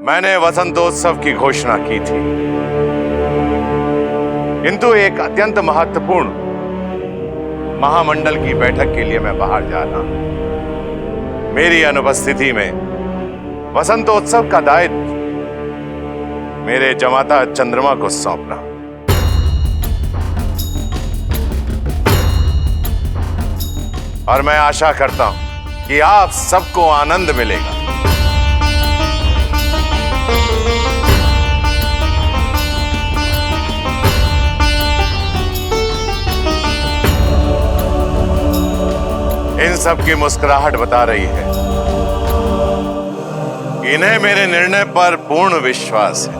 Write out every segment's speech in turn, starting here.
मैंने वसंतोत्सव की घोषणा की थी, किंतु एक अत्यंत महत्वपूर्ण महामंडल की बैठक के लिए मैं बाहर जा रहा हूं। मेरी अनुपस्थिति में वसंतोत्सव का दायित्व मेरे जमाता चंद्रमा को सौंपना। और मैं आशा करता हूं कि आप सबको आनंद मिलेगा। इन सब की मुस्कुराहट बता रही है कि इन्हें मेरे निर्णय पर पूर्ण विश्वास है,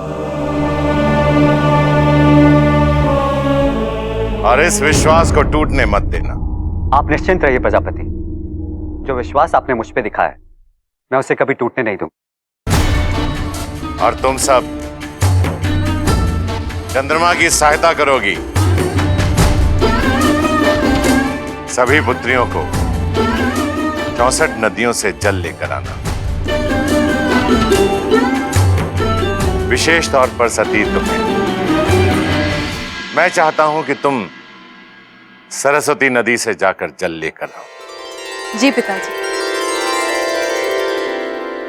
और इस विश्वास को टूटने मत देना। आप निश्चिंत रहिए प्रजापति, जो विश्वास आपने मुझ पे दिखाया है मैं उसे कभी टूटने नहीं दूंगा। और तुम सब चंद्रमा की सहायता करोगी, सभी पुत्रियों को 64 नदियों से जल लेकर आना। विशेष तौर पर सती तुम्हें मैं चाहता हूं कि तुम सरस्वती नदी से जाकर जल लेकर आओ। जी पिताजी।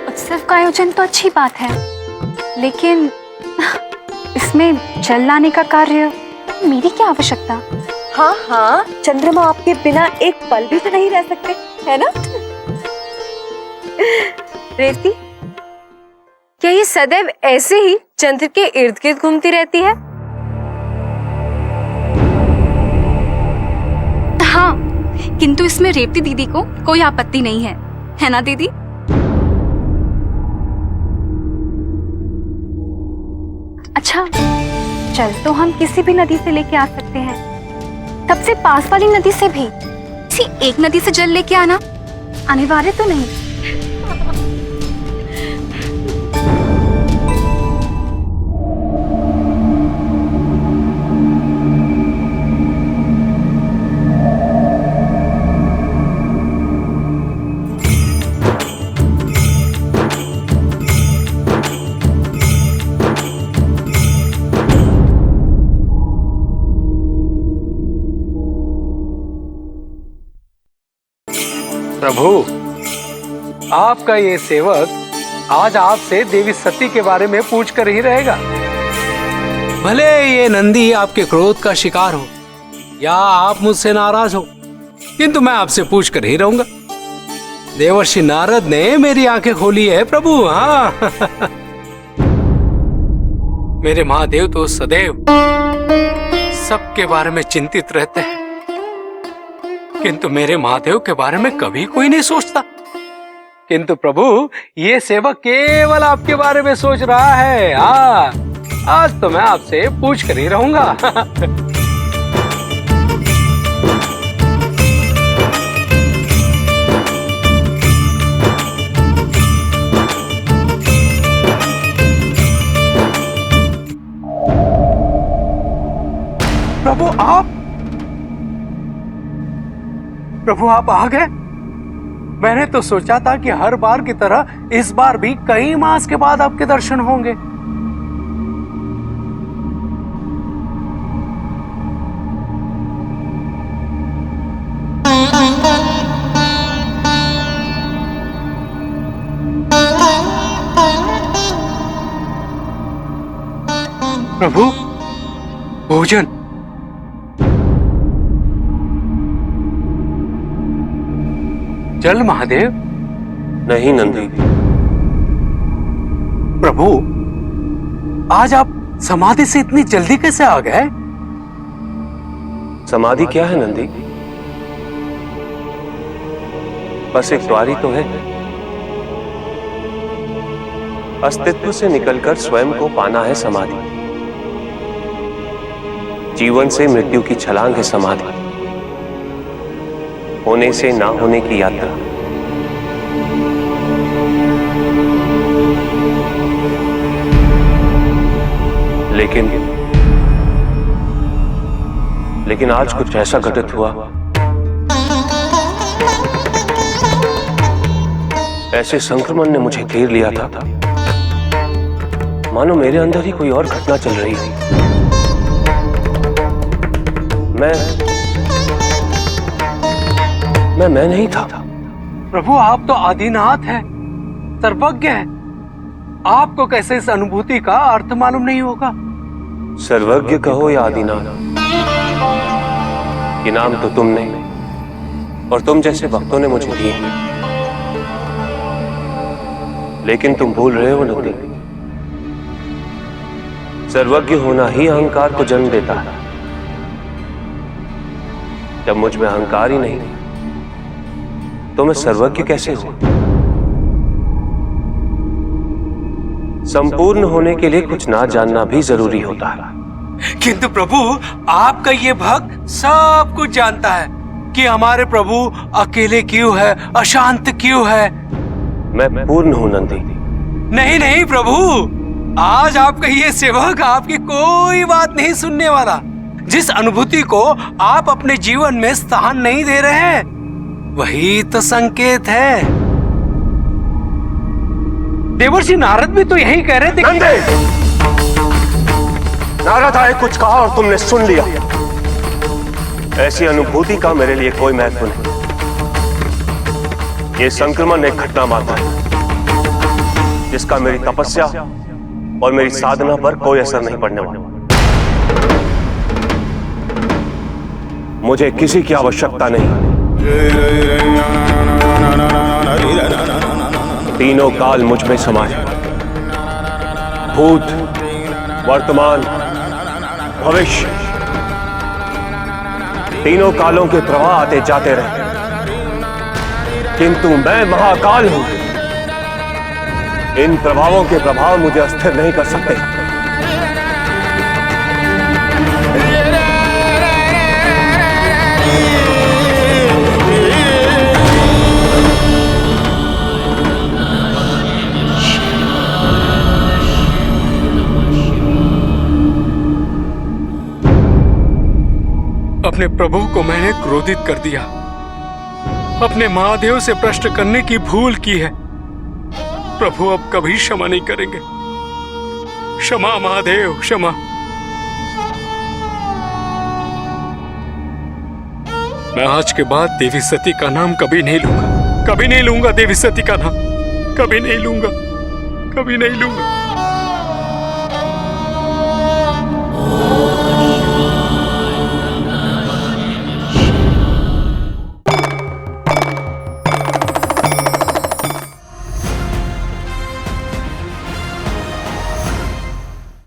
उत्सव का आयोजन तो अच्छी बात है, लेकिन इसमें जल लाने का कार्य मेरी क्या आवश्यकता? हाँ हाँ, चंद्रमा आपके बिना एक पल भी तो नहीं रह सकते, है ना? रेवती, क्या ये सदैव ऐसे ही चंद्र के इर्द गिर्द घूमती रहती है? हाँ, किंतु इसमें रेवती दीदी को कोई आपत्ति नहीं है ना दीदी? अच्छा, चल तो हम किसी भी नदी से लेके आ सकते हैं, सबसे पास वाली नदी से भी। किसी एक नदी से जल लेके आना अनिवार्य तो नहीं। प्रभु, आपका ये सेवक आज आपसे देवी सती के बारे में पूछ कर ही रहेगा। भले ये नंदी आपके क्रोध का शिकार हो या आप मुझसे नाराज हो, किंतु मैं आपसे पूछ कर ही रहूंगा। देवर्षि नारद ने मेरी आंखें खोली है प्रभु। हाँ मेरे महादेव तो सदैव सबके बारे में चिंतित रहते हैं, किंतु मेरे महादेव के बारे में कभी कोई नहीं सोचता। किंतु प्रभु, ये सेवक केवल आपके बारे में सोच रहा है। आज तो मैं आपसे पूछ कर ही रहूंगा। प्रभु आप आ गए। मैंने तो सोचा था कि हर बार की तरह इस बार भी कई मास के बाद आपके दर्शन होंगे। प्रभु, भोजन। जल महादेव। नहीं नंदी। प्रभु, आज आप समाधि से इतनी जल्दी कैसे आ गए? समाधि क्या है नंदी? बस एक द्वारी तो है। अस्तित्व से निकलकर स्वयं को पाना है समाधि। जीवन से मृत्यु की छलांग है समाधि। होने से ना होने की यात्रा। लेकिन आज कुछ ऐसा घटित हुआ, ऐसे संक्रमण ने मुझे घेर लिया था मानो मेरे अंदर ही कोई और घटना चल रही है। मैं नहीं था। प्रभु आप तो आदिनाथ हैं, सर्वज्ञ हैं। आपको कैसे इस अनुभूति का अर्थ मालूम नहीं होगा? सर्वज्ञ कहो या आदिनाथ, ये नाम तो तुमने और तुम जैसे भक्तों ने मुझे दिए, लेकिन तुम भूल रहे हो नंदी, सर्वज्ञ होना ही अहंकार को जन्म देता है। जब मुझ में अहंकार ही नहीं तो मैं सर्वज्ञ कैसे हूं? संपूर्ण होने के लिए कुछ ना जानना भी जरूरी होता है। किंतु प्रभु आपका ये भक्त सब कुछ जानता है कि हमारे प्रभु अकेले क्यों है, अशांत क्यों है। मैं पूर्ण हूं नंदी। नहीं नहीं प्रभु, आज आपका ये सेवक आपकी कोई बात नहीं सुनने वाला। जिस अनुभूति को आप अपने जीवन में स्थान नहीं दे रहे हैं, वही तो संकेत है। देवर्षि नारद भी तो यही कह रहे थे। नंदे! नारद आए कुछ कहा और तुमने सुन लिया। ऐसी अनुभूति का मेरे लिए कोई महत्व नहीं। ये संक्रमण एक घटना मात्र है जिसका मेरी तपस्या और मेरी साधना पर कोई असर नहीं पड़ने वाला। मुझे किसी की आवश्यकता नहीं। तीनों काल मुझ में समाये, भूत, वर्तमान, भविष्य, तीनों कालों के प्रवाह आते जाते रहे, किंतु मैं महाकाल हूं। इन प्रभावों के प्रभाव मुझे अस्थिर नहीं कर सकते। अपने प्रभु को मैंने क्रोधित कर दिया, अपने महादेव से प्रश्न करने की भूल की है। प्रभु अब कभी क्षमा नहीं करेंगे। क्षमा महादेव, क्षमा। मैं आज के बाद देवी सती का नाम कभी नहीं लूंगा, कभी नहीं लूंगा। देवी सती का नाम कभी नहीं लूंगा, कभी नहीं लूंगा।